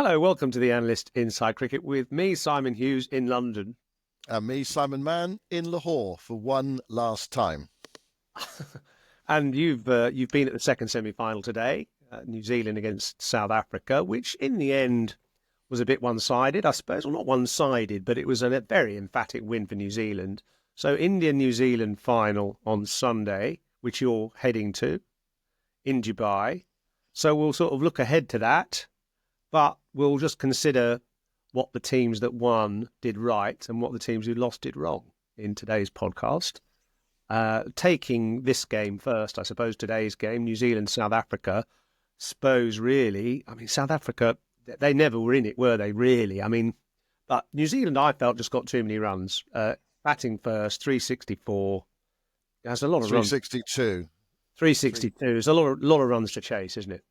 Hello, welcome to the Analyst Inside Cricket with me, Simon Hughes, in London. And me, Simon Mann, in Lahore for one last time. And you've been at the second semi-final today, New Zealand against South Africa, which in the end was a bit one-sided, I suppose. Well, not one-sided, but it was a very emphatic win for New Zealand. So India-New Zealand final on Sunday, which you're heading to in Dubai. So we'll sort of look ahead to that, but we'll just consider what the teams that won did right and what the teams who lost did wrong in today's podcast. Taking this game first, I suppose today's game, New Zealand, South Africa, suppose really, South Africa, they never were in it, were they really? But New Zealand, I felt, just got too many runs. Batting first, 364. There's a lot of 362. runs. 362. There's a lot of runs to chase, isn't it?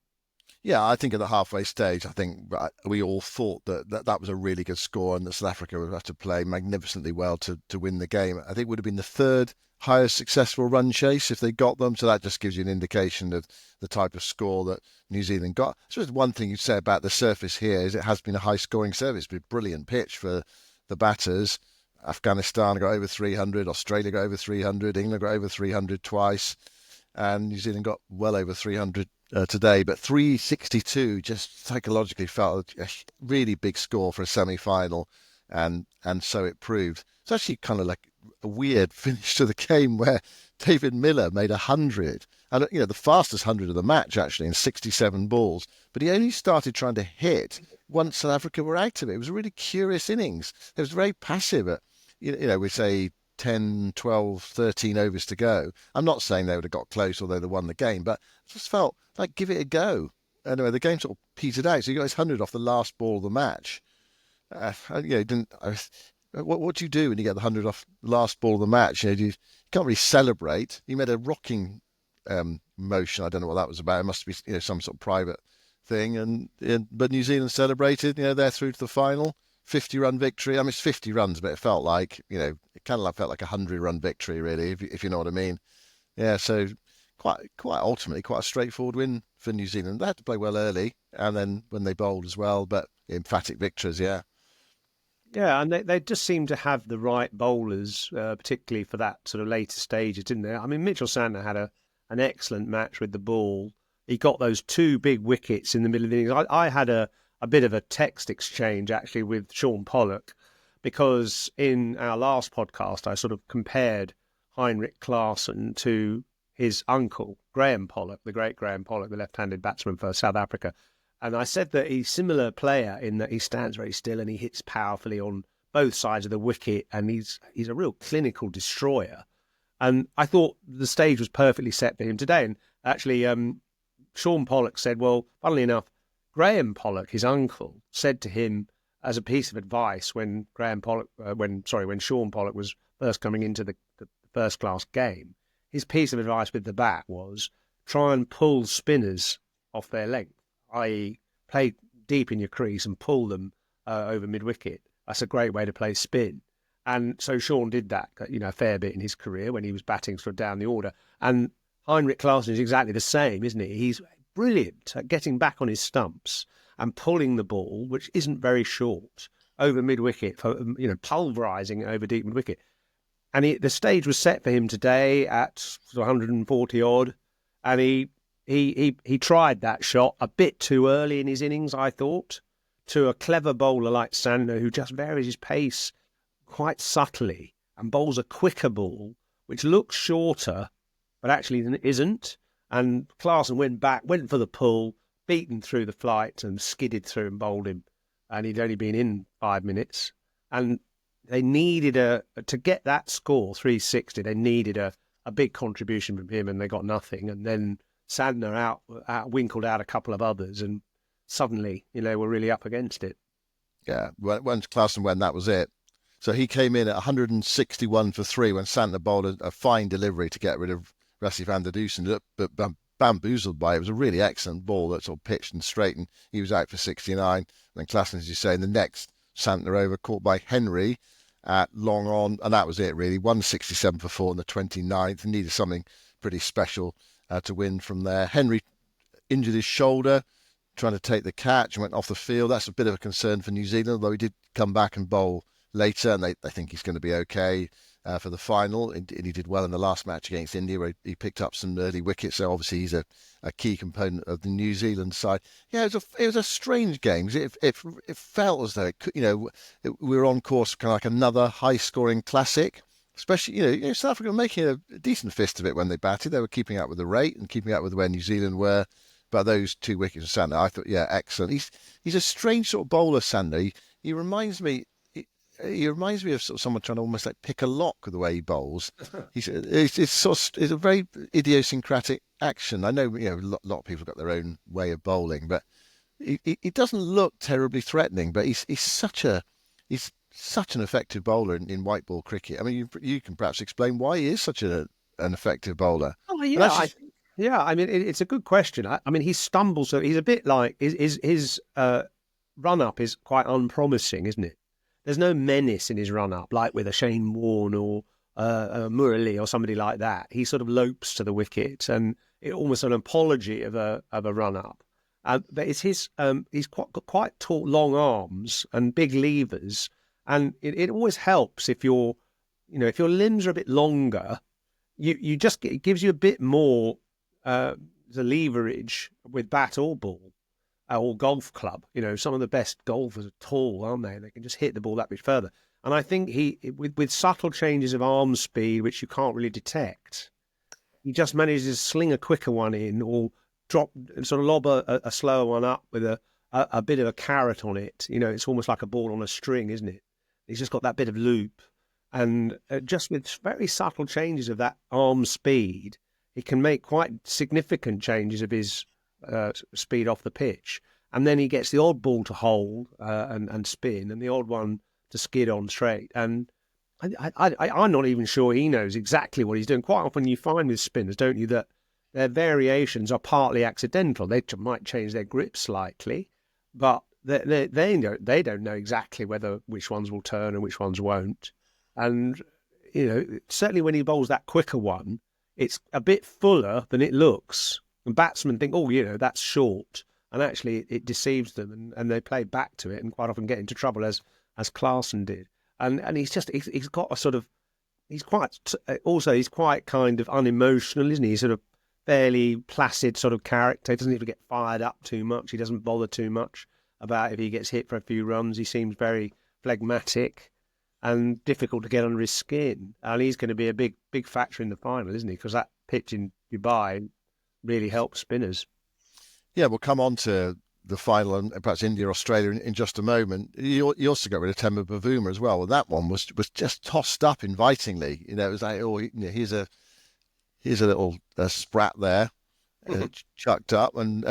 Yeah, I think at the halfway stage, I think we all thought that was a really good score and that South Africa would have to play magnificently well to win the game. I think it would have been the third highest successful run chase if they got them. So that just gives you an indication of the type of score that New Zealand got. I suppose one thing you'd say about the surface here is it has been a high-scoring surface. It's been a brilliant pitch for the batters. Afghanistan got over 300, Australia got over 300, England got over 300 twice, and New Zealand got well over 300 today. But 362 just psychologically felt a really big score for a semi-final, and so it proved. It's actually kind of like a weird finish to the game where David Miller made 100, and the fastest 100 of the match actually in 67 balls. But he only started trying to hit once South Africa were active. It was a really curious innings. It was very passive at, we say 10, 12, 13 overs to go. I'm not saying they would have got close or they'd have won the game, but I just felt like give it a go. Anyway, the game sort of petered out. So he got his 100 off the last ball of the match. What do you do when you get the 100 off the last ball of the match? You can't really celebrate. He made a rocking motion. I don't know what that was about. It must be some sort of private thing. But New Zealand celebrated. They're through to the final. 50-run victory. It's 50 runs, but it felt like it kind of felt like a 100-run victory, really, if you know what I mean. Yeah, so quite ultimately quite a straightforward win for New Zealand. They had to play well early, and then when they bowled as well, but emphatic victories, yeah. Yeah, and they just seem to have the right bowlers, particularly for that sort of later stages, didn't they? Mitchell Santner had an excellent match with the ball. He got those two big wickets in the middle of the innings. I had a bit of a text exchange, actually, with Sean Pollock, because in our last podcast, I sort of compared Heinrich Klaasen to his uncle, Graham Pollock, the great Graham Pollock, the left-handed batsman for South Africa. And I said that he's a similar player in that he stands very still and he hits powerfully on both sides of the wicket, and he's a real clinical destroyer. And I thought the stage was perfectly set for him today. And actually, Sean Pollock said, well, funnily enough, Graham Pollock, his uncle, said to him as a piece of advice when Sean Pollock was first coming into the first-class game, his piece of advice with the bat was try and pull spinners off their length, i.e. play deep in your crease and pull them over mid-wicket. That's a great way to play spin. And so Sean did that, a fair bit in his career when he was batting sort of down the order. And Heinrich Klaasen is exactly the same, isn't he? He's brilliant at getting back on his stumps and pulling the ball, which isn't very short, over mid-wicket, pulverising it over deep mid-wicket. And the stage was set for him today at 140 odd, and he tried that shot a bit too early in his innings, I thought, to a clever bowler like Santner, who just varies his pace quite subtly and bowls a quicker ball, which looks shorter, but actually isn't. And Klaasen went for the pull, beaten through the flight and skidded through and bowled him. And he'd only been in 5 minutes. And they needed to get that score, 360, they needed a big contribution from him, and they got nothing. And then Santner winkled out a couple of others, and suddenly, were really up against it. Yeah, once Klaasen went, that was it. So he came in at 161 for 3 when Santner bowled a fine delivery to get rid of Rassie van der Dusen, but bamboozled by it. It was a really excellent ball that sort of pitched and straightened. He was out for 69. And then Klaasen, as you say, in the next Santner over, caught by Henry at long on, and that was it really. 167 for 4 on the 29th. Needed something pretty special to win from there. Henry injured his shoulder, trying to take the catch and went off the field. That's a bit of a concern for New Zealand, although he did come back and bowl later, and they think he's going to be okay for the final. And he did well in the last match against India, where he picked up some early wickets. So obviously he's a key component of the New Zealand side. Yeah, it was a strange game. It felt as though it could, we were on course for kind of like another high-scoring classic. Especially, South Africa were making a decent fist of it when they batted. They were keeping up with the rate and keeping up with where New Zealand were. But those 2 wickets of Santner, I thought, yeah, excellent. He's a strange sort of bowler, Santner. He reminds me. He reminds me of sort of someone trying to almost like pick a lock with the way he bowls. It's a very idiosyncratic action. I know, a lot of people have got their own way of bowling, but he doesn't look terribly threatening. But he's such an effective bowler in white ball cricket. I mean, you can perhaps explain why he is such an effective bowler. Oh yeah, yeah. I mean, it's a good question. I mean, he stumbles. So he's a bit like his run up is quite unpromising, isn't it? There's no menace in his run up, like with a Shane Warne or Murali or somebody like that. He sort of lopes to the wicket, and it almost an apology of a run up. But it's he's got quite tall, long arms and big levers, and it always helps if your limbs are a bit longer. It gives you a bit more the leverage with bat or ball or golf club. Some of the best golfers are tall, aren't they? They can just hit the ball that bit further. And I think with subtle changes of arm speed, which you can't really detect, he just manages to sling a quicker one in or lob a slower one up with a bit of a carrot on it. It's almost like a ball on a string, isn't it? He's just got that bit of loop. And just with very subtle changes of that arm speed, he can make quite significant changes of his speed off the pitch. And then he gets the odd ball to hold and spin and the odd one to skid on straight. And I'm not even sure he knows exactly what he's doing. Quite often you find with spinners, don't you, that their variations are partly accidental. They might change their grip slightly, but they don't know exactly which ones will turn and which ones won't. And, certainly when he bowls that quicker one, it's a bit fuller than it looks. And batsmen think, that's short. And actually it deceives them and they play back to it and quite often get into trouble as Clarkson did. And he's got a sort of, he's quite kind of unemotional, isn't he? He's sort of fairly placid sort of character. He doesn't even get fired up too much. He doesn't bother too much about if he gets hit for a few runs. He seems very phlegmatic and difficult to get under his skin. And he's going to be a big factor in the final, isn't he? Because that pitch in Dubai really helps spinners. Yeah, we'll come on to the final and perhaps India, Australia in just a moment. You also got rid of Temba Bavuma as well. And that one was just tossed up invitingly. It was like, here's a little sprat there, chucked up, and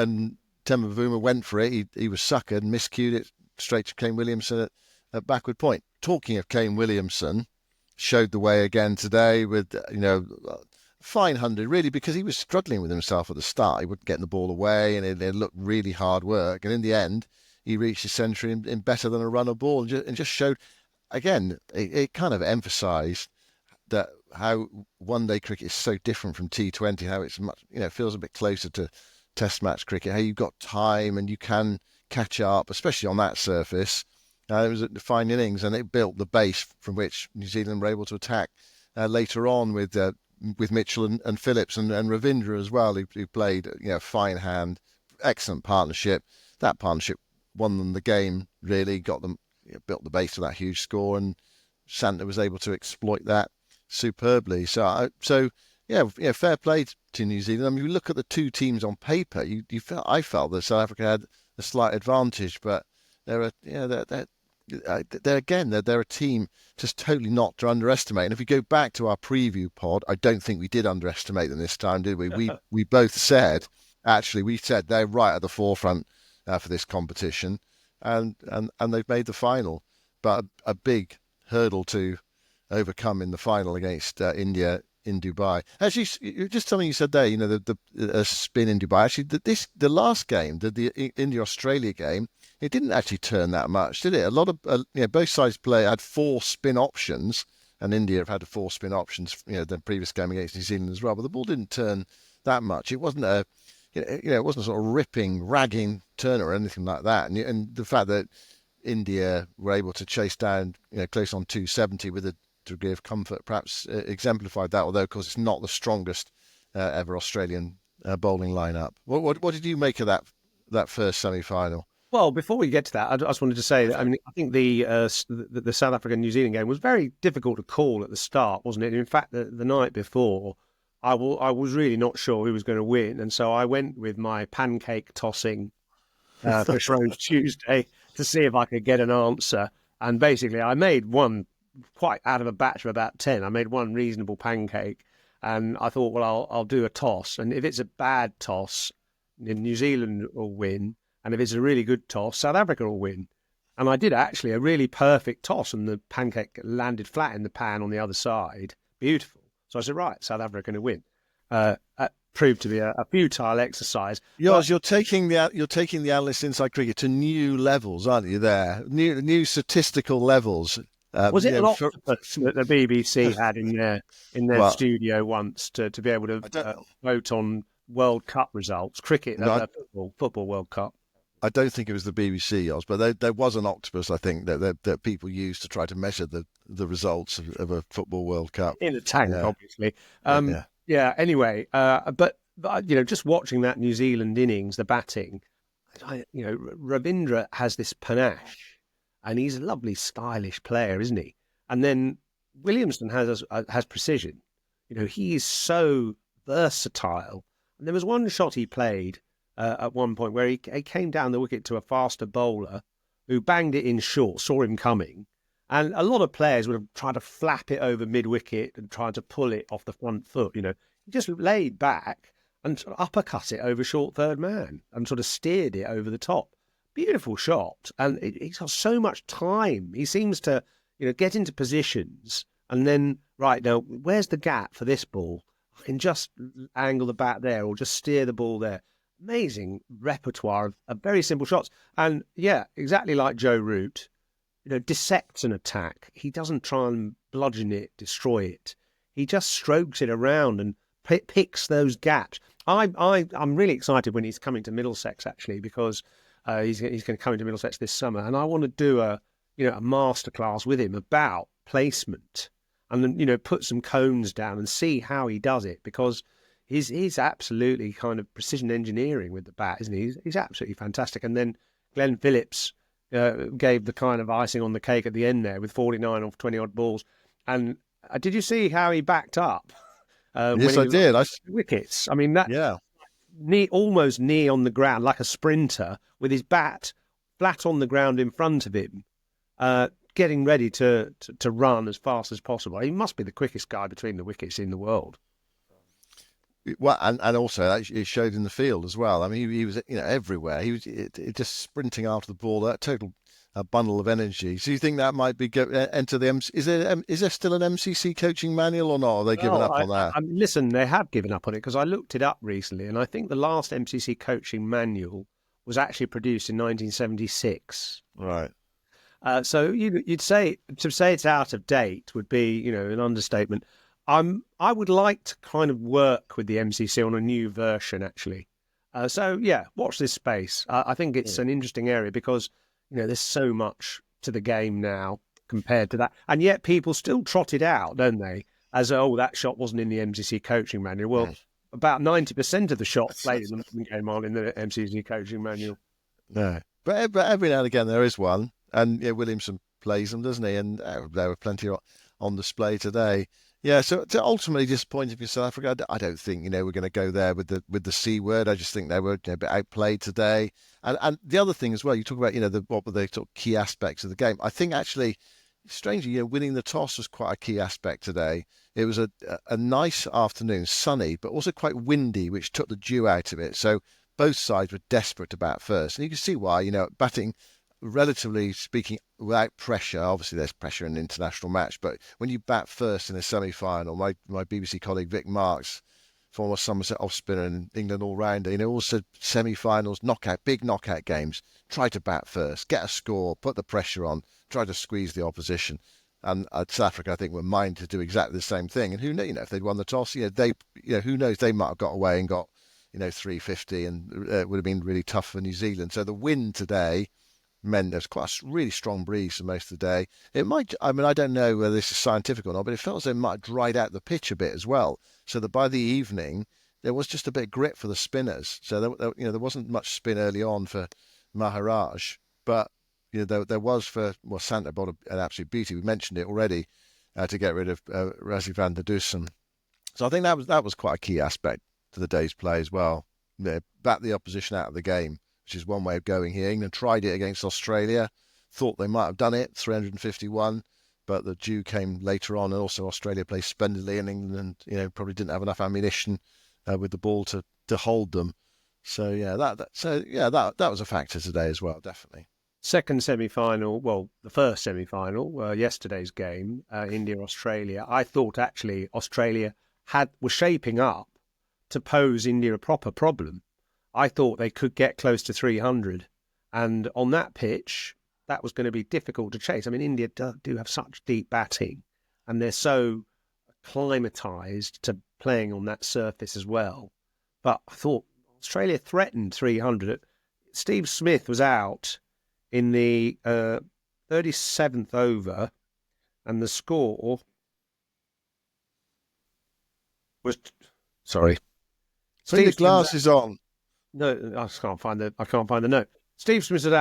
Temba Bavuma went for it. He was suckered and miscued it straight to Kane Williamson at backward point. Talking of Kane Williamson, showed the way again today with, fine 100, really, because he was struggling with himself at the start. He wasn't getting the ball away, and it looked really hard work. And in the end, he reached his century in better than a run of ball and just showed, again, it kind of emphasised that how one-day cricket is so different from T20, how it's much, feels a bit closer to Test match cricket, how you've got time and you can catch up, especially on that surface. It was a fine innings, and it built the base from which New Zealand were able to attack later on with Mitchell and Phillips and Ravindra as well, who played fine hand, excellent partnership. That partnership won them the game, really, got them, built the base of that huge score, and Santner was able to exploit that superbly. So fair play to New Zealand. I mean, you look at the two teams on paper, I felt that South Africa had a slight advantage, but they're a team just totally not to underestimate. And if we go back to our preview pod, I don't think we did underestimate them this time, did we? We both said, we said they're right at the forefront for this competition, and they've made the final. But a big hurdle to overcome in the final against India in Dubai. Actually, you just telling, you said there, the spin in Dubai. Actually, the last game, the India-Australia game, it didn't actually turn that much, did it? A lot of both sides had 4 spin options, and India have had 4 spin options. The previous game against New Zealand as well, but the ball didn't turn that much. It wasn't it wasn't a sort of ripping, ragging turn or anything like that. And the fact that India were able to chase down, close on 270 with a degree of comfort, perhaps exemplified that. Although, of course, it's not the strongest ever Australian bowling lineup. What did you make of that first semi-final? Well, before we get to that, I just wanted to say that I mean I think the South African New Zealand game was very difficult to call at the start, wasn't it? In fact, the night before, I was really not sure who was going to win, and so I went with my pancake tossing for Shrove Tuesday to see if I could get an answer. And basically, I made one quite out of a batch of about 10. I made one reasonable pancake, and I thought, well, I'll do a toss, and if it's a bad toss, then New Zealand will win. And if it's a really good toss, South Africa will win. And I did actually a really perfect toss, and the pancake landed flat in the pan on the other side. Beautiful. So I said, right, South Africa are going to win. That proved to be a futile exercise. You're taking the Analyst Inside Cricket to new levels, aren't you? There, new statistical levels. Was it an octopus that the BBC had in their studio once to be able to vote on World Cup results, cricket, football World Cup? I don't think it was the BBC, Oz, but there was an octopus, I think, that people used to try to measure the results of a football World Cup. In a tank, obviously. Yeah. Anyway, but just watching that New Zealand innings, the batting, Ravindra has this panache, and he's a lovely, stylish player, isn't he? And then Williamson has precision. He is so versatile. And there was one shot he played at one point where he came down the wicket to a faster bowler who banged it in short, saw him coming. And a lot of players would have tried to flap it over mid-wicket and tried to pull it off the front foot. He just laid back and sort of uppercut it over short third man and sort of steered it over the top. Beautiful shot. And he's got so much time. He seems to, get into positions and then, right, now, where's the gap for this ball? I can just angle the bat there or just steer the ball there. Amazing repertoire of very simple shots. And yeah, exactly like Joe Root, dissects an attack. He doesn't try and bludgeon it, destroy it. He just strokes it around and picks those gaps. I'm really excited when he's coming to Middlesex, actually, because he's going to come into Middlesex this summer. And I want to do a masterclass with him about placement and then, put some cones down and see how he does it, because he's absolutely kind of precision engineering with the bat, isn't he? He's absolutely fantastic. And then Glenn Phillips gave the kind of icing on the cake at the end there with 49 off 20 odd balls. And did you see how he backed up? Yes, I did. Wickets. I mean, that almost knee on the ground like a sprinter with his bat flat on the ground in front of him, getting ready to run as fast as possible. He must be the quickest guy between the wickets in the world. Well, and also it showed in the field as well. I mean, he was everywhere. He was just sprinting after the ball. That total bundle of energy. So you think that might be enter the MC? Is there still an MCC coaching manual or not? Are they given up on that? Listen, they have given up on it, because I looked it up recently, and I think the last MCC coaching manual was actually produced in 1976. Right. So you'd say it's out of date would be an understatement. I would like to kind of work with the MCC on a new version, actually. So yeah, watch this space. I think it's an interesting area because there's so much to the game now compared to that, and yet people still trot it out, don't they? As that shot wasn't in the MCC coaching manual. Well, about 90% of the shots played in the game aren't in the MCC coaching manual. No, but every now and again there is one, and Williamson plays them, doesn't he? And there were plenty on display today. Yeah, so ultimately disappointing for South Africa. I don't think we're going to go there with the C word. I just think they were a bit outplayed today. And the other thing as well, you talk about what were the sort of key aspects of the game. I think actually, strangely, winning the toss was quite a key aspect today. It was a nice afternoon, sunny, but also quite windy, which took the dew out of it. So both sides were desperate to bat first, and you can see why. Batting, relatively speaking, without pressure. Obviously, there's pressure in an international match, but when you bat first in a semi-final, my BBC colleague Vic Marks, former Somerset off-spinner and England all-rounder, also semi-finals, big knockout games, try to bat first, get a score, put the pressure on, try to squeeze the opposition. And South Africa, I think, were minded to do exactly the same thing. And who knows, if they'd won the toss, who knows, they might have got away and got 350, and it would have been really tough for New Zealand. So the wind today meant there's quite a really strong breeze for most of the day. It might, I mean, I don't know whether this is scientific or not, but it felt as though it might have dried out the pitch a bit as well, so that by the evening there was just a bit of grit for the spinners. So there wasn't much spin early on for Maharaj, but there was for Santa bought an absolute beauty. We mentioned it already to get rid of Razzie van der Dussen. So I think that was quite a key aspect to the day's play as well. Back the opposition out of the game, which is one way of going here. England tried it against Australia, thought they might have done it, 351, but the dew came later on, and also Australia played splendidly, and England, probably didn't have enough ammunition with the ball to hold them. So that was a factor today as well, definitely. Second semi-final, well, the first semi-final, yesterday's game, India-Australia. I thought actually Australia was shaping up to pose India a proper problem. I thought they could get close to 300. And on that pitch, that was going to be difficult to chase. I mean, India do have such deep batting, and they're so acclimatised to playing on that surface as well. But I thought Australia threatened 300. Steve Smith was out in the 37th over, and the score was... Sorry. Put your glasses on. No, I can't find the note. Steve Smith was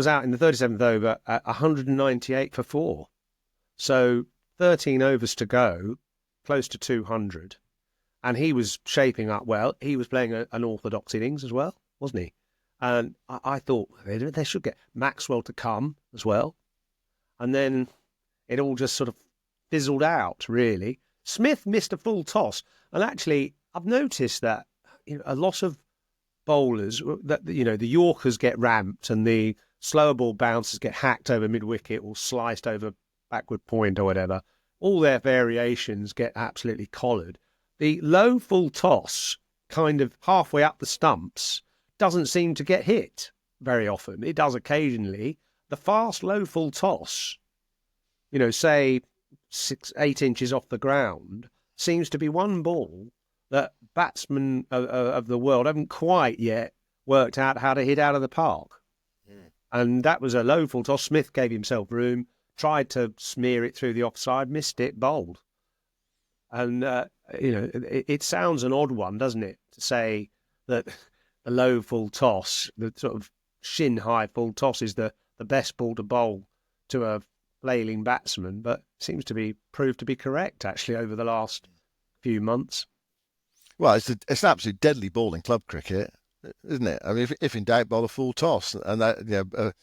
out in the 37th over at 198 for 4. So 13 overs to go, close to 200. And he was shaping up well. He was playing an orthodox innings as well, wasn't he? And I thought they should get Maxwell to come as well. And then it all just sort of fizzled out, really. Smith missed a full toss. And actually, I've noticed that a lot of bowlers, that the Yorkers get ramped and the slower ball bouncers get hacked over mid-wicket or sliced over backward point or whatever. All their variations get absolutely collared. The low full toss, kind of halfway up the stumps, doesn't seem to get hit very often. It does occasionally. The fast low full toss, say 6-8 inches off the ground, seems to be one ball that batsmen of the world haven't quite yet worked out how to hit out of the park. Mm. And that was a low full toss. Smith gave himself room, tried to smear it through the offside, missed it, bowled. And, it sounds an odd one, doesn't it, to say that the low full toss, the sort of shin-high full toss is the best ball to bowl to a flailing batsman, but seems to be proved to be correct, actually, over the last few months. Well, it's an absolute deadly ball in club cricket, isn't it? I mean, if in doubt, bowl a full toss, and that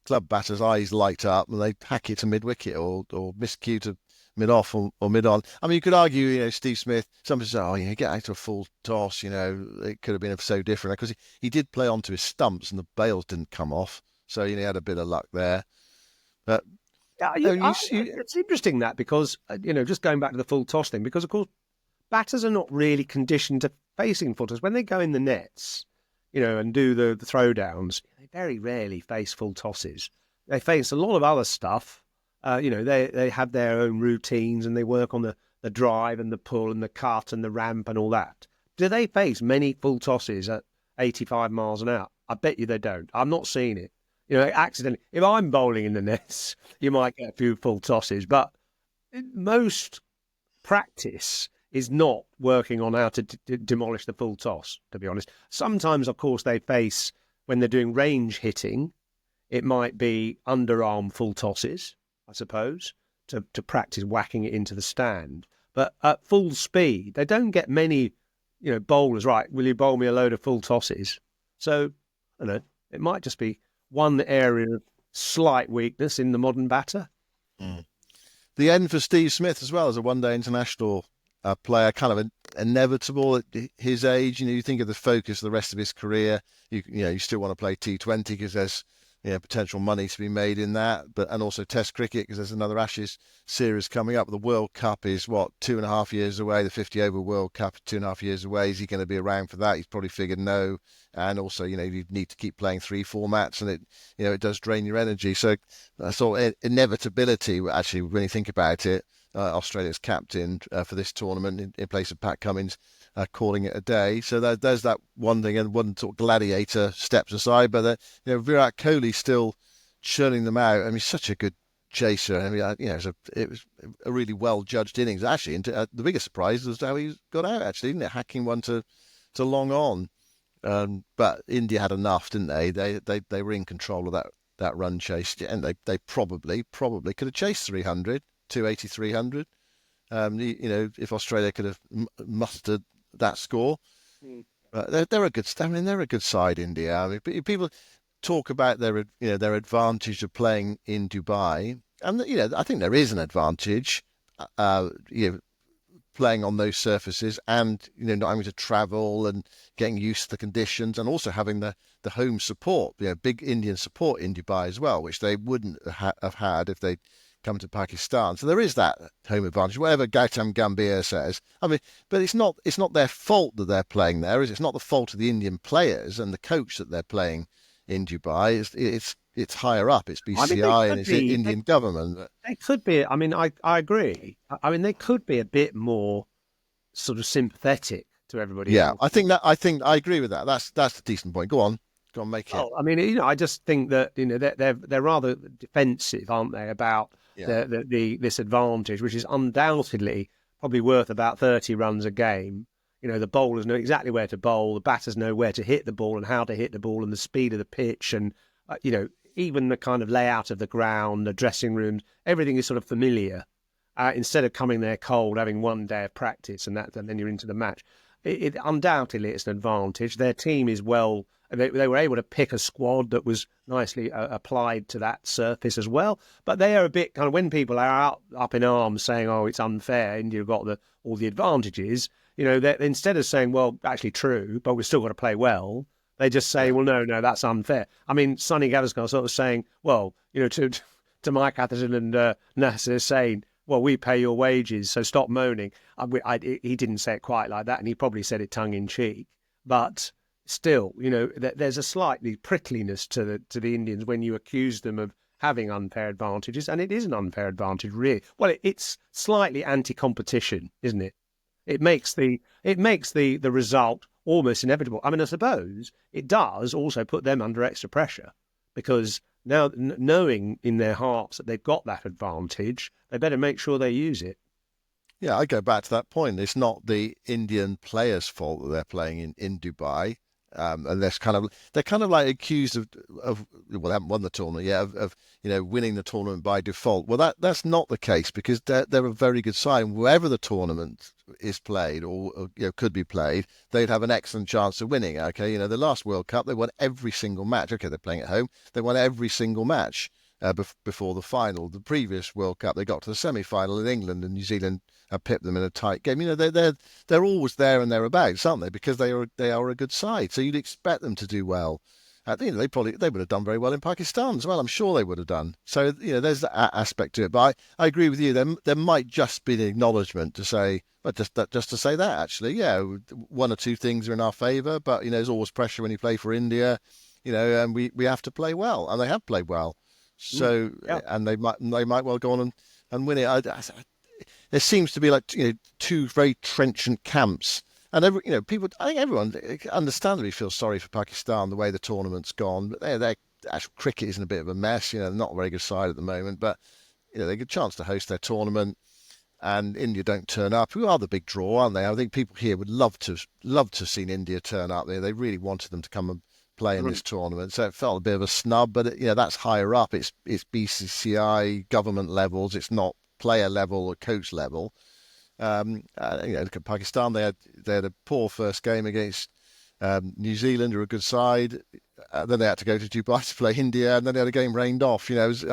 club batters' eyes light up and they hack it to mid-wicket or miscue to mid-off or mid-on. I mean, you could argue, Steve Smith, some people say, get out to a full toss, it could have been so different, because he did play onto his stumps and the bails didn't come off, so he had a bit of luck there. But it's interesting that, because, just going back to the full toss thing, because, of course, batters are not really conditioned to facing full toss. When they go in the nets, and do the throwdowns, they very rarely face full tosses. They face a lot of other stuff. They have their own routines, and they work on the drive and the pull and the cut and the ramp and all that. Do they face many full tosses at 85 miles an hour? I bet you they don't. I'm not seeing it. Accidentally. If I'm bowling in the nets, you might get a few full tosses, but most practice is not working on how to demolish the full toss, to be honest. Sometimes, of course, they face, when they're doing range hitting, it might be underarm full tosses, I suppose, to practice whacking it into the stand. But at full speed, they don't get many, bowlers, right, will you bowl me a load of full tosses? So, I don't know, it might just be one area of slight weakness in the modern batter. Mm. The end for Steve Smith as well as a one-day international player, kind of inevitable at his age. You think of the focus of the rest of his career. You still want to play T20 because there's potential money to be made in that, and also Test cricket because there's another Ashes series coming up. The World Cup is 2.5 years away. The 50 over World Cup 2.5 years away. Is he going to be around for that? He's probably figured no. And also, you need to keep playing 3 formats, and it does drain your energy. So I saw inevitability. Actually, when you think about it, Australia's captain for this tournament in place of Pat Cummins calling it a day. So there's that one thing, and one sort of gladiator steps aside. But Virat Kohli still churning them out. I mean, such a good chaser. I mean, it was a really well judged innings actually. And the biggest surprise was how he got out actually, didn't it? Hacking one to long on. But India had enough, didn't they? They were in control of that run chase, and they probably could have chased 300, 280, 300. If Australia could have mustered that score. They're a good. I mean, they're a good side, India. I mean, people talk about their advantage of playing in Dubai, and I think there is an advantage. Playing on those surfaces, and not having to travel and getting used to the conditions, and also having the home support, big Indian support in Dubai as well, which they wouldn't have had if they come to Pakistan. So there is that home advantage, whatever Gautam Gambhir says. I mean, but it's not their fault that they're playing there, is it? It's not the fault of the Indian players and the coach that they're playing in Dubai. It's higher up. It's I mean, BCI and it's the Indian government. They could be. I mean, I agree. I mean, they could be a bit more sort of sympathetic to everybody Yeah, else. I think I agree with that. That's a decent point. Go on, make it. Oh, I mean, I just think that they're rather defensive, aren't they, about Yeah. this advantage, which is undoubtedly probably worth about 30 runs a game. The bowlers know exactly where to bowl, the batters know where to hit the ball and how to hit the ball, and the speed of the pitch, and even the kind of layout of the ground, the dressing rooms, everything is sort of familiar. Instead of coming there cold, having one day of practice and then you're into the match, undoubtedly it's an advantage. Their team is well. They were able to pick a squad that was nicely applied to that surface as well. But they are a bit kind of, when people are up in arms saying, "Oh, it's unfair," India got all the advantages. Instead of saying, "Well, actually true, but we've still got to play well," they just say, Yeah. "Well, no, that's unfair." I mean, Sonny Gavaskar sort of saying, "Well, to Mike Atherton and Nasser saying, well, we pay your wages, so stop moaning." He didn't say it quite like that, and he probably said it tongue in cheek. But still, there's a slightly prickliness to the Indians when you accuse them of having unfair advantages, and it is an unfair advantage, really. Well, it's slightly anti-competition, isn't it? It makes the result almost inevitable. I mean, I suppose it does also put them under extra pressure because now, knowing in their hearts that they've got that advantage, they better make sure they use it. Yeah, I go back to that point. It's not the Indian players' fault that they're playing in Dubai. And they're kind of like accused of well, they haven't won the tournament yet, of winning the tournament by default. Well, that's not the case because they're a very good side. And wherever the tournament is played or could be played, they'd have an excellent chance of winning. Okay, the last World Cup they won every single match. Okay, they're playing at home. They won every single match before the final. The previous World Cup they got to the semi-final in England, and New Zealand pipped them in a tight game. They're always there and thereabouts, aren't they? Because they are a good side. So you'd expect them to do well. They would have done very well in Pakistan as well. I'm sure they would have done. So there's that aspect to it. But I agree with you. There might just be an acknowledgement to say, but just to say that actually, yeah, one or two things are in our favour. But there's always pressure when you play for India. And we have to play well, and they have played well. So Yeah. and they might well go on and win it. There seems to be like two very trenchant camps, and people. I think everyone understandably feels sorry for Pakistan the way the tournament's gone, but their actual cricket is in a bit of a mess. Not a very good side at the moment, but they get a chance to host their tournament, and India don't turn up. Who are the big draw, aren't they? I think people here would love to have seen India turn up there. They really wanted them to come and play in this tournament, so it felt a bit of a snub. But that's higher up. It's BCCI government levels. It's not player level or coach level. Look at Pakistan. They had a poor first game against New Zealand, who are a good side. Then they had to go to Dubai to play India, and then they had a game rained off. It was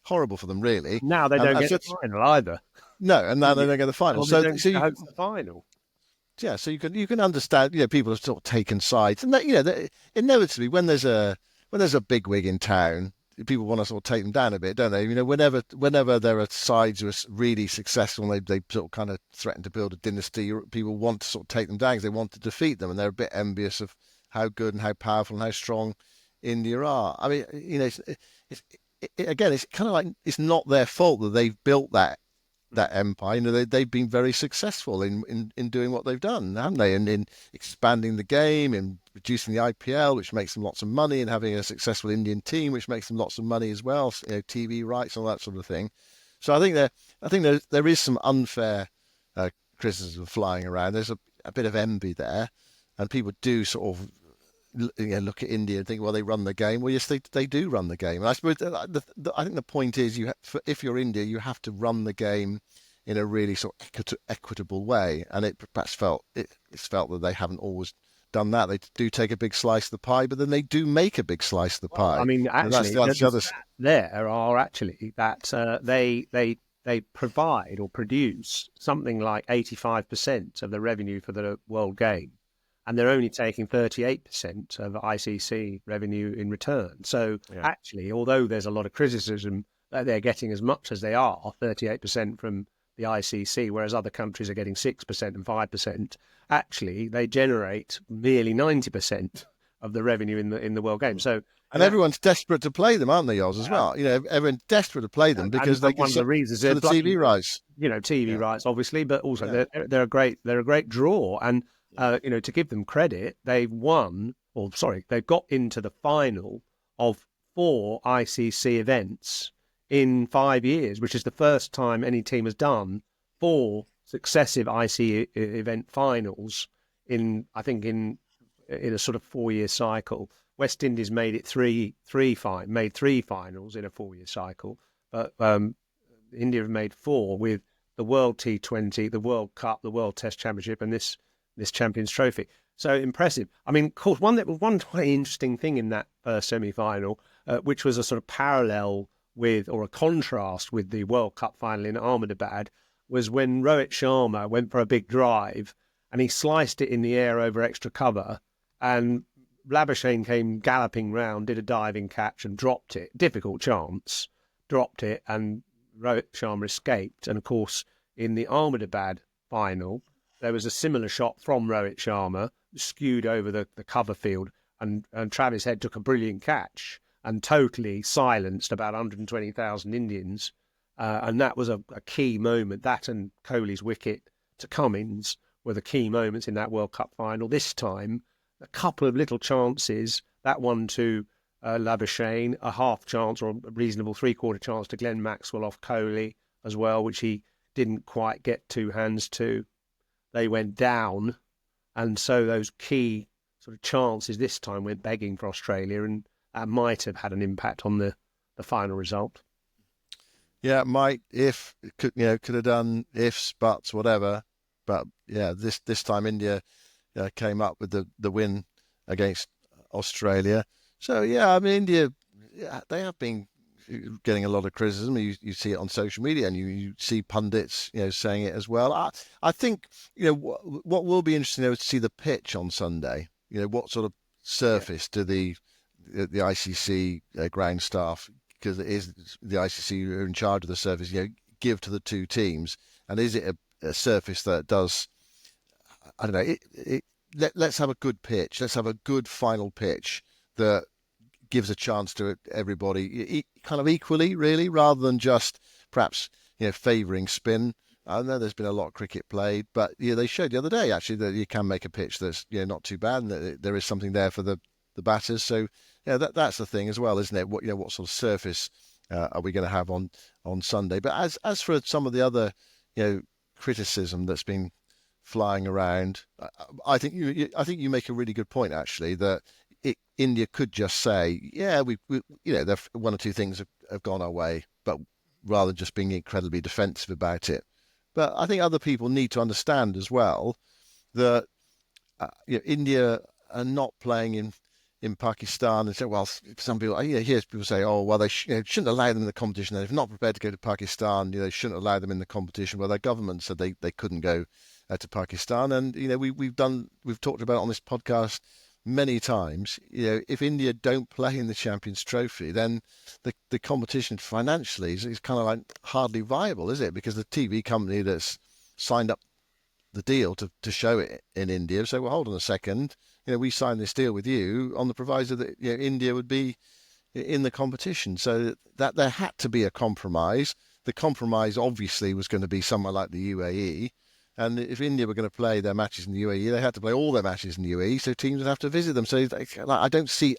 horrible for them, really. Now they don't get the final either. No, and now they don't get the final. Well, So, they don't so get to you, host the final. yeah, so you can understand. People have sort of taken sides, and inevitably when there's a bigwig in town, people want to sort of take them down a bit, don't they? Whenever there are sides who are really successful, and they sort of kind of threaten to build a dynasty, people want to sort of take them down because they want to defeat them, and they're a bit envious of how good and how powerful and how strong India are. I mean, again, it's kind of like it's not their fault that they've built that that empire. They've been very successful in doing what they've done, haven't they? And in expanding the game, in reducing the IPL, which makes them lots of money, and having a successful Indian team, which makes them lots of money as well. TV rights, all that sort of thing. So I think there is some unfair criticism flying around. There's a bit of envy there, and people do sort of look at India and think, well, they run the game. Well, yes, they do run the game. And I suppose I think the point is, if you're India, you have to run the game in a really sort of equitable way. And it perhaps it's felt that they haven't always done that. They do take a big slice of the pie, but then they do make a big slice of the Well, I pie. mean, And that's actually, the the other. stats there are actually that they provide or produce something like 85% of the revenue for the World Game, and they're only taking 38% of ICC revenue in return. So Yeah. actually, although there's a lot of criticism that they're getting as much as they are, 38% from the ICC, whereas other countries are getting 6% and 5%, actually they generate nearly 90% of the revenue in the World Game. So And everyone's desperate to play them, aren't they, Oz, as yeah, well? Everyone's desperate to play them because they and can one of the reasons for they're the TV bloody, rights. TV Yeah, rights, obviously, but also yeah, they're a great draw. And yeah. to give them credit, they've got into the final of 4 ICC events in 5 years, which is the first time any team has done 4 successive IC event finals I think in a sort of 4 year cycle. West Indies made it made 3 finals in a 4 year cycle, but India have made 4 with the World T20, the World Cup, the World Test Championship, and this Champions Trophy. So impressive. I mean, of course, one quite interesting thing in that first semi-final, which was a sort of parallel with or a contrast with the World Cup final in Ahmedabad, was when Rohit Sharma went for a big drive and he sliced it in the air over extra cover, and Labuschagne came galloping round, did a diving catch and dropped it. Difficult chance, dropped it, and Rohit Sharma escaped. And of course, in the Ahmedabad final, there was a similar shot from Rohit Sharma, skewed over the cover field, and Travis Head took a brilliant catch and totally silenced about 120,000 Indians. And that was a key moment. That and Kohli's wicket to Cummins were the key moments in that World Cup final. This time, a couple of little chances, that one to Labuschagne, a half chance or a reasonable three-quarter chance to Glenn Maxwell off Kohli as well, which he didn't quite get 2 hands to. They went down, and so those key sort of chances this time went begging for Australia, and that might have had an impact on the final result. Yeah, it might if could have done ifs, buts, whatever. But yeah, this time India came up with the win against Australia. So yeah, I mean India, yeah, they have been getting a lot of criticism. You see it on social media, and you see pundits saying it as well. I think what will be interesting though is to see the pitch on Sunday. What sort of Yeah. surface do the ICC ground staff, because it is the ICC who are in charge of the surface, give to the two teams, and is it a surface that does, I don't know, let's have a good pitch. Let's have a good final pitch that gives a chance to everybody kind of equally, really, rather than just perhaps favouring spin. I know there's been a lot of cricket played, but they showed the other day actually that you can make a pitch that's not too bad, and that there is something there for the batters. So that's the thing as well, isn't it? What sort of surface are we going to have on Sunday? But as for some of the other criticism that's been flying around, I think you make a really good point actually, that India could just say, yeah, we there one or two things have gone our way, but rather than just being incredibly defensive about it. But I think other people need to understand as well that India are not playing in Pakistan, and say, well, some people, hear people say, oh, well, they shouldn't allow them in the competition. They're not prepared to go to Pakistan. They shouldn't allow them in the competition. Well, their government said they couldn't go to Pakistan, and we've talked about it on this podcast many times. If India don't play in the Champions Trophy, then the competition financially is kind of like hardly viable, is it? Because the TV company that's signed up the deal to show it in India say, well, hold on a second, we signed this deal with you on the proviso that India would be in the competition. So that there had to be a compromise. the compromise obviously was going to be somewhere like the UAE. And if India were going to play their matches in the UAE, they had to play all their matches in the UAE, so teams would have to visit them. So I don't see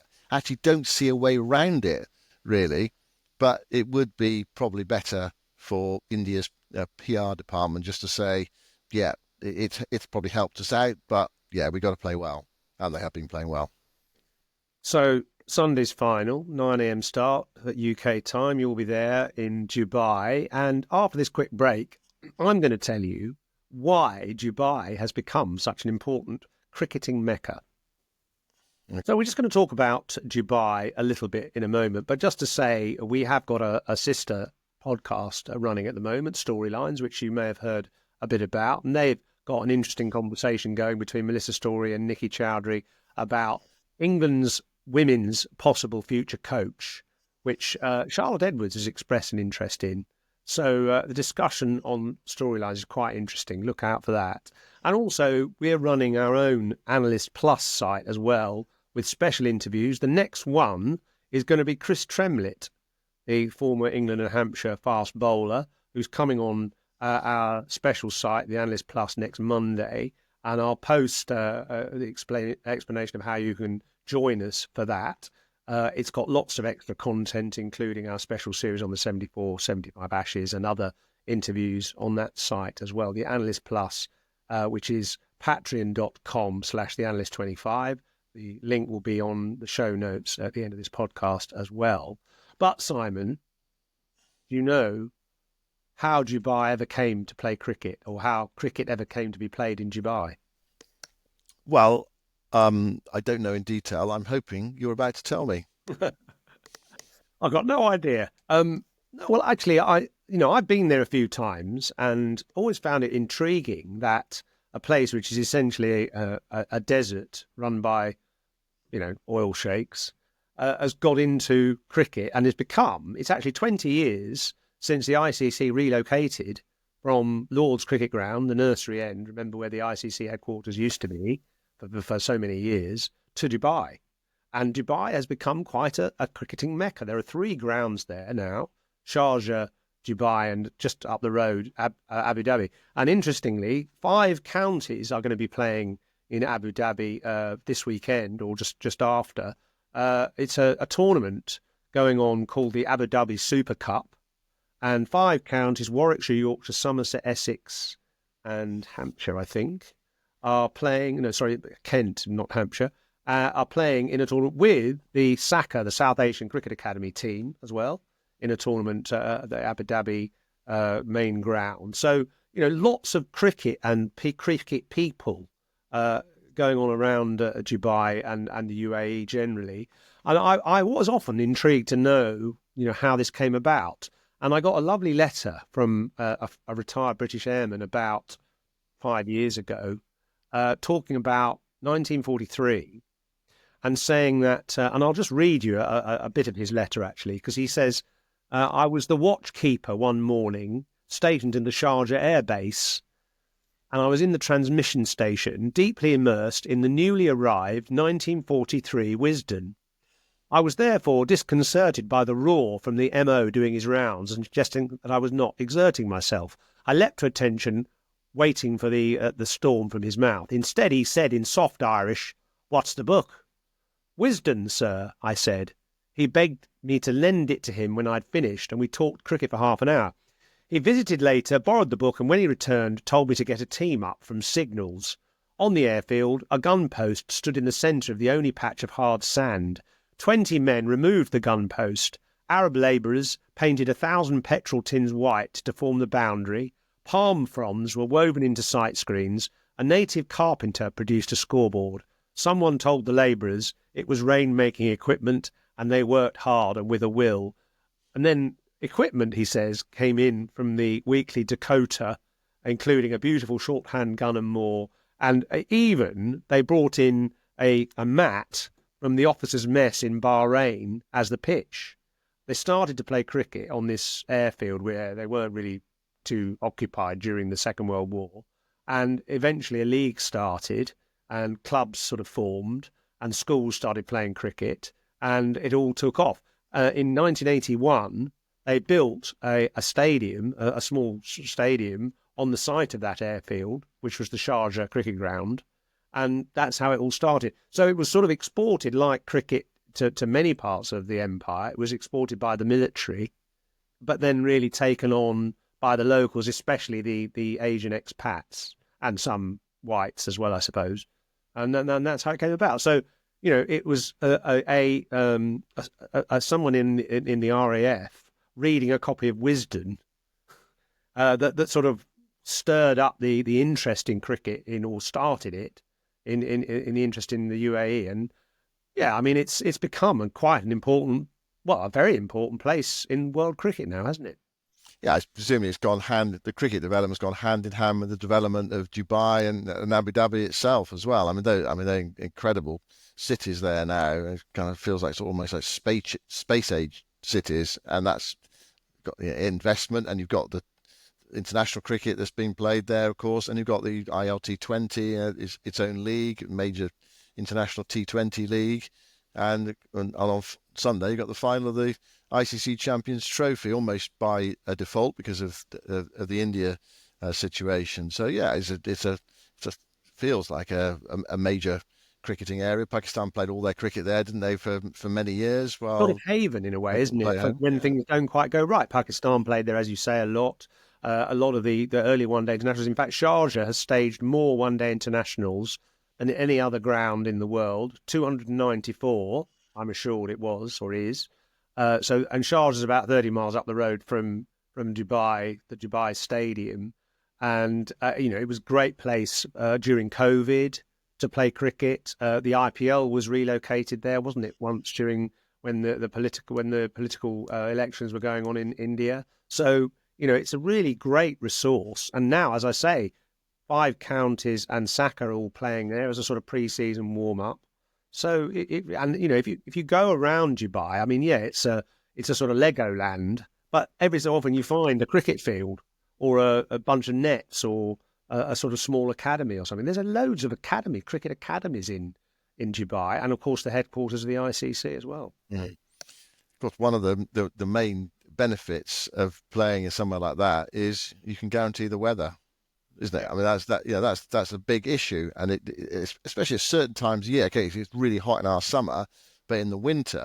a way around it, really. But it would be probably better for India's PR department just to say, yeah, it's probably helped us out, but yeah, we got to play well, and they have been playing well. So Sunday's final, 9 a.m. start at UK time. You'll be there in Dubai. And after this quick break, I'm going to tell you why Dubai has become such an important cricketing mecca. So we're just going to talk about Dubai a little bit in a moment. But just to say, we have got a sister podcast running at the moment, Storylines, which you may have heard a bit about. And they've got an interesting conversation going between Melissa Story and Nikki Chowdhury about England's women's possible future coach, which Charlotte Edwards has expressed an interest in. So the discussion on Storylines is quite interesting. Look out for that. And also, we're running our own Analyst Plus site as well with special interviews. The next one is going to be Chris Tremlett, the former England and Hampshire fast bowler, who's coming on our special site, the Analyst Plus, next Monday. And I'll post the explanation of how you can join us for that. It's got lots of extra content, including our special series on the 74, 75 Ashes and other interviews on that site as well. The Analyst Plus, which is patreon.com/theanalyst25. The link will be on the show notes at the end of this podcast as well. But Simon, do you know how Dubai ever came to play cricket, or how cricket ever came to be played in Dubai? Well, I don't know in detail. I'm hoping you're about to tell me. I've got no idea. Well, actually, I've been there a few times and always found it intriguing that a place which is essentially a desert run by, oil sheikhs, has got into cricket and it's actually 20 years since the ICC relocated from Lord's Cricket Ground, the nursery end, remember where the ICC headquarters used to be for so many years, to Dubai. And Dubai has become quite a cricketing mecca. There are 3 grounds there now, Sharjah, Dubai, and just up the road, Abu Dhabi. And interestingly, 5 counties are going to be playing in Abu Dhabi this weekend or just after. It's a tournament going on called the Abu Dhabi Super Cup. And 5 counties, Warwickshire, Yorkshire, Somerset, Essex, and Hampshire, I think, are playing, Kent, not Hampshire, are playing in a tournament with the SACA, the South Asian Cricket Academy team as well, in a tournament at the Abu Dhabi main ground. So, lots of cricket and cricket people going on around Dubai and the UAE generally. And I was often intrigued to know, how this came about. And I got a lovely letter from a retired British airman about 5 years ago, talking about 1943 and saying that, and I'll just read you a bit of his letter, actually, because he says, I was the watchkeeper one morning stationed in the Sharjah Air Base, and I was in the transmission station, deeply immersed in the newly arrived 1943 Wisden. I was therefore disconcerted by the roar from the MO doing his rounds and suggesting that I was not exerting myself. I leapt to attention, waiting for the storm from his mouth. Instead, he said in soft Irish, "What's the book?" "Wisden, sir," I said. He begged me to lend it to him when I'd finished, and we talked cricket for half an hour. He visited later, borrowed the book, and when he returned, told me to get a team up from signals. On the airfield, a gun post stood in the centre of the only patch of hard sand. 20 men removed the gun post. Arab labourers painted 1,000 petrol tins white to form the boundary. Palm fronds were woven into sight screens. A native carpenter produced a scoreboard. Someone told the labourers it was rain-making equipment, and they worked hard and with a will. And then equipment, he says, came in from the weekly Dakota, including a beautiful shorthand gun and more. And even they brought in a mat from the officers' mess in Bahrain as the pitch. They started to play cricket on this airfield where they weren't really too occupied during the Second World War. And eventually a league started and clubs sort of formed and schools started playing cricket and it all took off. In 1981, they built a stadium, a small stadium on the site of that airfield, which was the Sharjah cricket ground, and that's how it all started. So it was sort of exported like cricket to many parts of the empire. It was exported by the military, but then really taken on by the locals, especially the Asian expats and some whites as well, I suppose. And that's how it came about. So it was someone in the RAF reading a copy of Wisden that sort of stirred up the interest in cricket or started it in the interest in the UAE. And yeah, I mean it's become quite an important, well, a very important place in world cricket now, hasn't it? Yeah, presumably the cricket development's gone hand in hand with the development of Dubai and Abu Dhabi itself as well. I mean, they're incredible cities there now. It kind of feels like it's almost like space age cities, and that's got the investment, and you've got the international cricket that's been played there, of course, and you've got the ILT20, its own league, major international T20 league, and on Sunday you got the final of the ICC Champions Trophy, almost by a default because of the India situation. So yeah, it's a feels like a major cricketing area. Pakistan played all their cricket there, didn't they, for many years? Sort of Well, haven in a way, people isn't it? play For home. when Yeah. things don't quite go right. Pakistan played there, as you say, a lot. A lot of the early one-day internationals. In fact, Sharjah has staged more one-day internationals than any other ground in the world. 294, I'm assured it was or is. And Sharjah is about 30 miles up the road from Dubai, the Dubai Stadium, and it was a great place during COVID to play cricket. The IPL was relocated there, wasn't it? Once during when the political elections were going on in India. So it's a really great resource. And now, as I say, five counties and Saka are all playing there as a sort of pre-season warm up. So if you go around Dubai, I mean, yeah, it's a sort of Legoland, but every so often you find a cricket field or a bunch of nets or a sort of small academy or something. There's loads of cricket academies in Dubai, and of course the headquarters of the ICC as well. Mm. Of course, one of the main benefits of playing in somewhere like that is you can guarantee the weather, isn't it? I mean, that's a big issue, and it's especially at certain times of year. Okay, it's really hot in our summer, but in the winter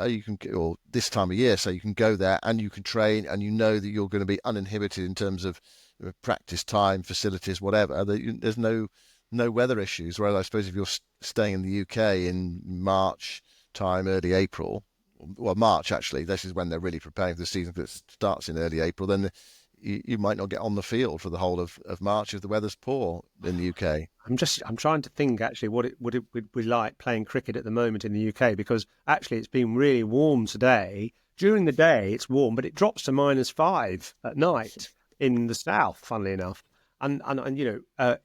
or this time of year, so you can go there and you can train, and you know that you're going to be uninhibited in terms of practice time, facilities, whatever. There's no weather issues. Whereas I suppose if you're staying in the UK in March time, early April, well, March actually, this is when they're really preparing for the season that starts in early April, then you might not get on the field for the whole of March if the weather's poor in the UK. I'm trying to think actually what it would be like playing cricket at the moment in the UK, because actually it's been really warm today. During the day it's warm, but it drops to -5 at night in the south, funnily enough. And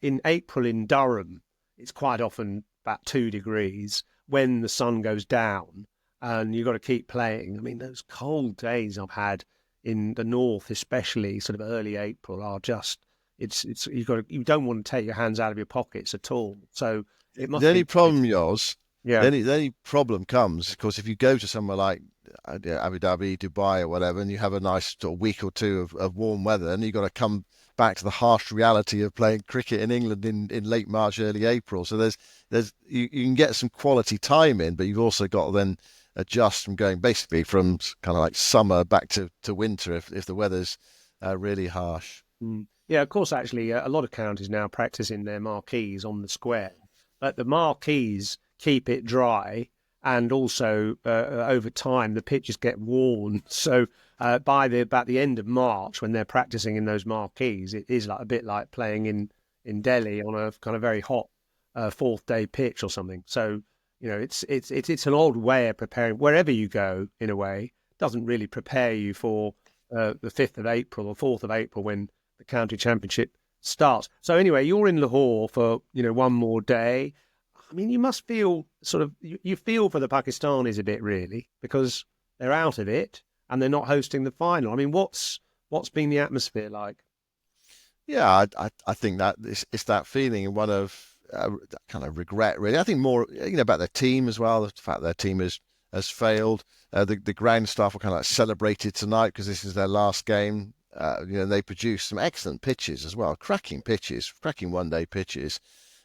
in April in Durham, it's quite often about 2 degrees when the sun goes down, and you've got to keep playing. I mean, those cold days I've had in the north, especially sort of early April, are just you don't want to take your hands out of your pockets at all. So it must The only be, problem, yours, yeah. the only problem comes, of course, if you go to somewhere like Abu Dhabi, Dubai, or whatever, and you have a nice sort of week or two of warm weather, and you've got to come back to the harsh reality of playing cricket in England in late March, early April. So you can get some quality time in, but you've also got to then adjust from going basically from kind of like summer back to winter if the weather's really harsh. Mm. Yeah, of course, actually, a lot of counties now practice in their marquees on the square, but the marquees keep it dry, and also over time the pitches get worn. So by about the end of March, when they're practicing in those marquees, it is like a bit like playing in Delhi on a kind of very hot fourth day pitch or something. So it's an old way of preparing wherever you go. In a way, doesn't really prepare you for the 5th of April or 4th of April when the county championship starts. So anyway, you're in Lahore for one more day. I mean, you must feel sort of you feel for the Pakistanis a bit, really, because they're out of it and they're not hosting the final. I mean, what's been the atmosphere like? Yeah, I think that it's that feeling, one of kind of regret, really. I think more, about their team as well. The fact their team has has failed. The ground staff were kind of like celebrated tonight because this is their last game. They produced some excellent pitches as well, cracking pitches, cracking one-day pitches.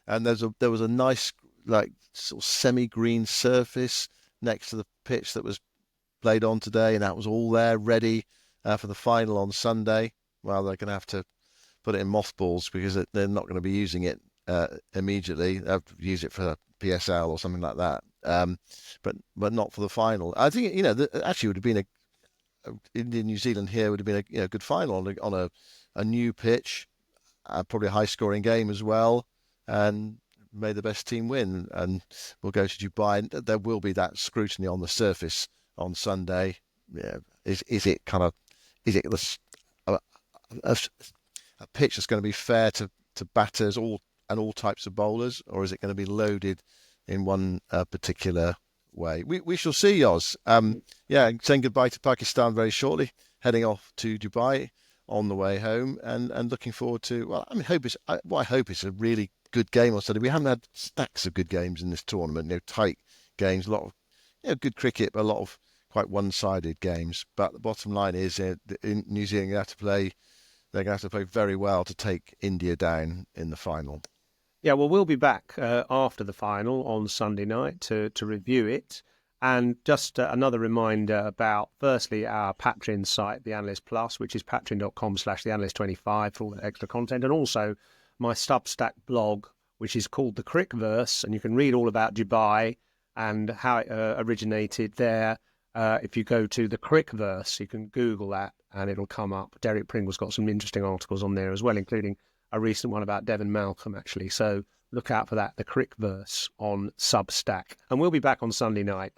And there was a nice like sort of semi-green surface next to the pitch that was played on today, and that was all there ready for the final on Sunday. Well, they're going to have to put it in mothballs because they're not going to be using it immediately. They have to use it for PSL or something like that, but not for the final. I think actually would have been India New Zealand here would have been a good final on a new pitch, probably a high scoring game as well, and may the best team win. And we'll go to Dubai. There will be that scrutiny on the surface on Sunday. Yeah, is it a, a, a pitch that's going to be fair to batters all types of bowlers, or is it going to be loaded in one particular way? We shall see, Oz. Yeah, saying goodbye to Pakistan very shortly, heading off to Dubai on the way home, and looking forward to. Well, I mean, I hope it's a really good game on Sunday. We haven't had stacks of good games in this tournament. Tight games, a lot of good cricket, but a lot of quite one-sided games. But the bottom line is, in New Zealand, they're going to have to play very well to take India down in the final. Yeah, well, we'll be back after the final on Sunday night to review it. And just another reminder about, firstly, our Patreon site, the Analyst Plus, which is patreon.com/theanalyst25 for all the extra content. And also my Substack blog, which is called The Crickverse. And you can read all about Dubai and how it originated there. If you go to The Crickverse, you can Google that and it'll come up. Derek Pringle's got some interesting articles on there as well, including a recent one about Devon Malcolm, actually. So look out for that, The Crickverse on Substack. And we'll be back on Sunday night.